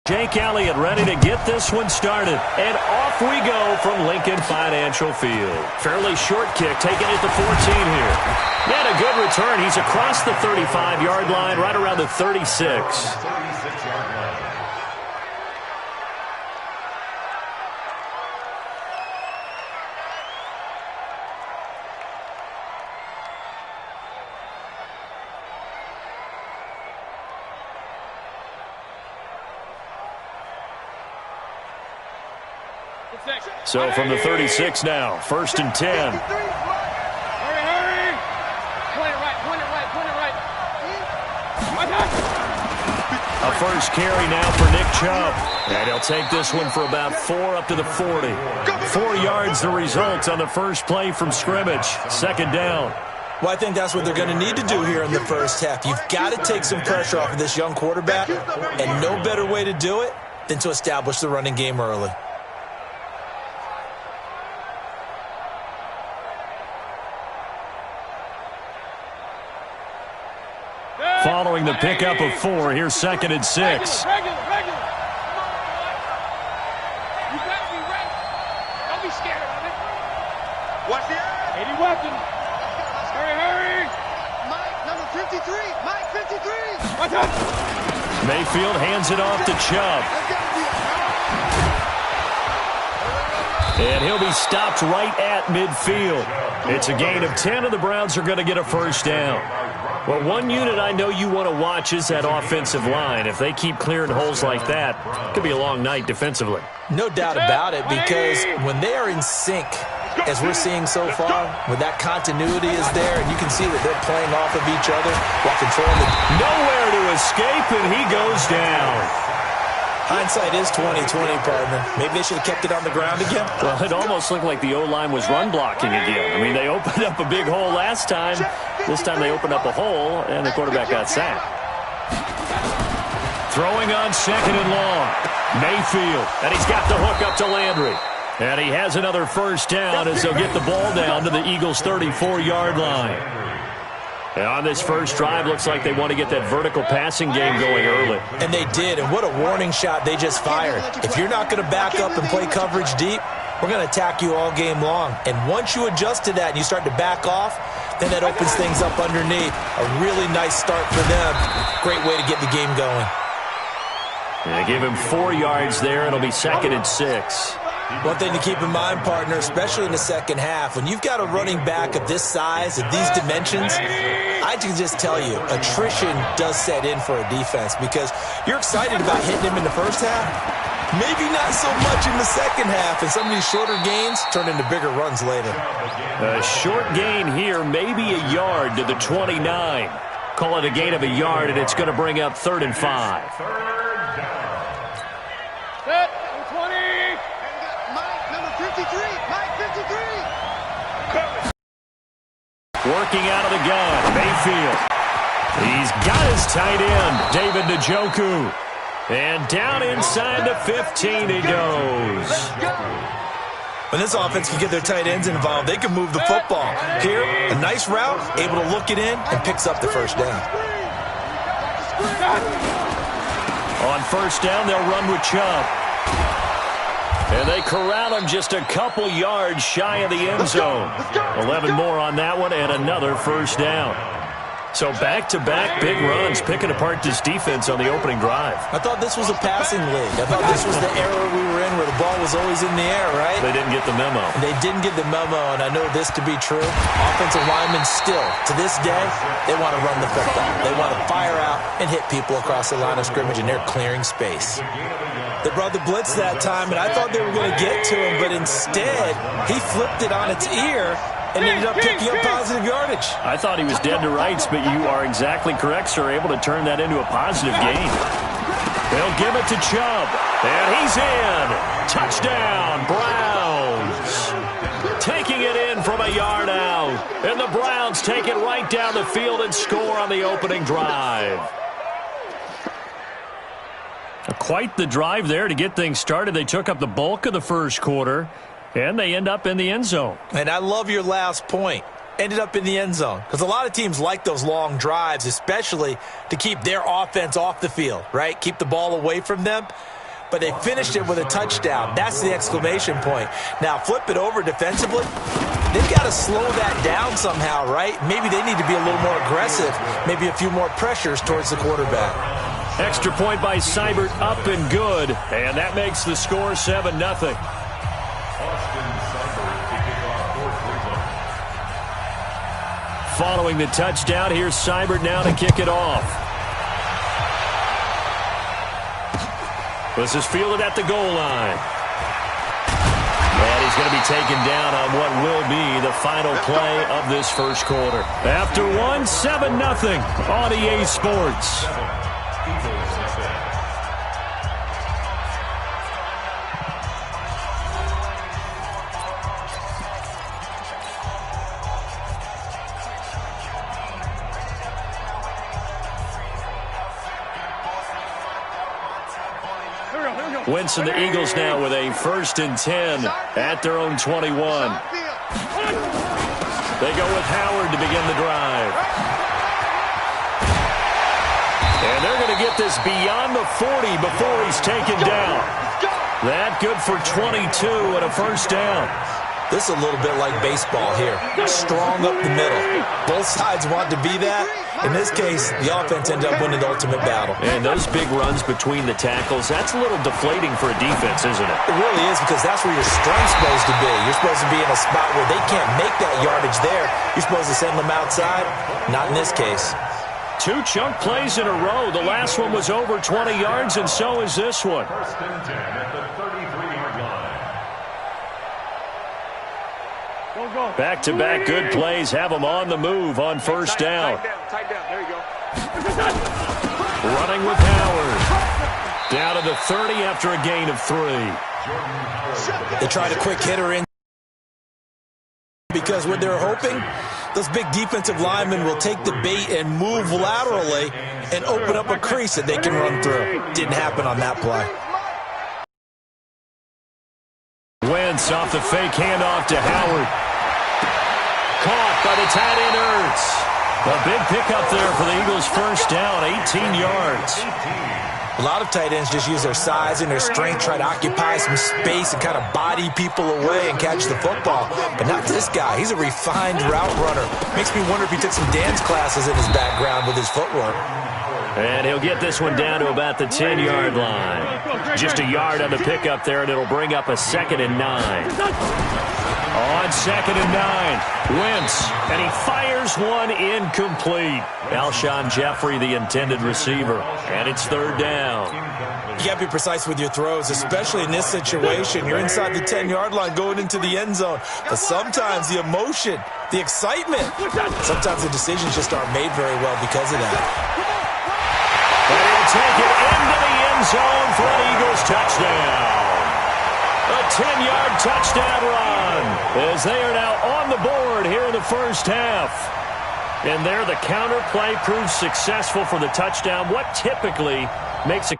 Jake Elliott ready to get this one started. And off we go from Lincoln Financial Field. Fairly short kick, taking it to 14 here. And a good return. He's across the 35-yard line, right around the 36. So from the 36 now, 1st and 10. Hurry, hurry. Point it right. A first carry now for Nick Chubb. And he'll take this one for about 4 up to the 40. 4 yards the result on the first play from scrimmage. 2nd down. Well, I think that's what they're going to need to do here in the first half. You've got to take some pressure off of this young quarterback, and no better way to do it than to establish the running game early. Following the pickup of 4, here's 2nd and 6. Regular. You better be ready. Don't be scared of it. Watch the eye. 80 weapon. Hurry. Mike, number 53. Mike, 53. Watch out. Mayfield hands it off to Chubb. And he'll be stopped right at midfield. It's a gain of 10, and the Browns are going to get a first down. Well, one unit I know you want to watch is that offensive line. If they keep clearing holes like that, it could be a long night defensively. No doubt about it, because when they are in sync, as we're seeing so far, when that continuity is there, and you can see that they're playing off of each other while controlling the... Nowhere to escape, and he goes down. Hindsight is 20/20, partner. Maybe they should have kept it on the ground again. Well, it almost looked like the O-line was run blocking again. I mean, they opened up a big hole last time. This time they opened up a hole, and the quarterback got sacked. Throwing on 2nd and long. Mayfield, and he's got the hook up to Landry. And he has another first down as they'll get the ball down to the Eagles' 34-yard line. And on this first drive, looks like they want to get that vertical passing game going early. And they did, and what a warning shot they just fired. If you're not going to back up and play coverage deep, we're going to attack you all game long. And once you adjust to that and you start to back off, then that opens things up underneath. A really nice start for them. Great way to get the game going. And they give him 4 yards there. It'll be 2nd and 6. One thing to keep in mind, partner, especially in the second half, when you've got a running back of this size, of these dimensions, I can just tell you, attrition does set in for a defense because you're excited about hitting him in the first half. Maybe not so much in the second half, and some of these shorter gains turn into bigger runs later. A short gain here, maybe a yard to the 29. Call it a gain of a yard, and it's going to bring up 3rd and 5. Set. 20. Mike, number 53. Mike, 53. Working out of the gun, Mayfield. He's got his tight end, David Njoku. And down inside the 15 he goes. When this offense can get their tight ends involved, they can move the football. Here, a nice route, able to look it in, and picks up the first down. On first down, they'll run with Chubb. And they corral him just a couple yards shy of the end zone. 11 more on that one, and another first down. So back-to-back big runs, picking apart this defense on the opening drive. I thought this was a passing league. I thought this was the era we were in where the ball was always in the air, right? They didn't get the memo. They didn't get the memo, and I know this to be true. Offensive linemen still, to this day, they want to run the football. They want to fire out and hit people across the line of scrimmage, and they're clearing space. They brought the blitz that time, and I thought they were going to get to him, but instead, he flipped it on its ear and ended up picking up positive yardage. I thought he was dead to rights, but you are exactly correct, sir. Able to turn that into a positive gain. They'll give it to Chubb, and he's in. Touchdown, Browns. Taking it in from a yard out, and the Browns take it right down the field and score on the opening drive. Quite the drive there to get things started. They took up the bulk of the first quarter, and they end up in the end zone. And I love your last point. ended up in the end zone. Because a lot of teams like those long drives, especially to keep their offense off the field, right? Keep the ball away from them. But they finished it with a touchdown. That's the exclamation point. Now, flip it over defensively. They've got to slow that down somehow, right? Maybe they need to be a little more aggressive. Maybe a few more pressures towards the quarterback. Extra point by Seibert, up and good. And that makes the score 7-0. Following the touchdown, here's Seibert now to kick it off. This is fielded at the goal line. And he's going to be taken down on what will be the final play of this first quarter. After 7-0 on EA Sports. Winston, the Eagles now with a 1st and 10 at their own 21. They go with Howard to begin the drive. And they're going to get this beyond the 40 before he's taken down. That good for 22 and a 1st down. This is a little bit like baseball here. Strong up the middle. Both sides want to be that. In this case, the offense ended up winning the ultimate battle. And those big runs between the tackles, that's a little deflating for a defense, isn't it? It really is, because that's where your strength's supposed to be. You're supposed to be in a spot where they can't make that yardage there. You're supposed to send them outside. Not in this case. 2 chunk plays in a row. The last one was over 20 yards, and so is this one. Back-to-back good plays have them on the move on 1st down. Tight down. There you go. Running with Howard. Down to the 30 after a gain of 3. They tried a quick hitter in because what they're hoping, those big defensive linemen will take the bait and move laterally and open up a crease that they can run through. Didn't happen on that play. Wentz off the fake handoff to Howard. Caught by the tight end Ertz. A big pickup there for the Eagles' 1st down, 18 yards. A lot of tight ends just use their size and their strength, try to occupy some space and kind of body people away and catch the football. But not this guy. He's a refined route runner. Makes me wonder if he took some dance classes in his background with his footwork. And he'll get this one down to about the 10-yard line. Just a yard on the pickup there, and it'll bring up a 2nd and 9. On 2nd and 9, Wentz, and he fires one incomplete. Alshon Jeffrey, the intended receiver, and it's 3rd down. You got to be precise with your throws, especially in this situation. You're inside the 10-yard line going into the end zone. But sometimes the emotion, the excitement, sometimes the decisions just aren't made very well because of that. And he'll take it into the end zone for an Eagles touchdown. A 10-yard touchdown run as they are now on the board here in the 1st half. And there the counter play proves successful for the touchdown. What typically makes a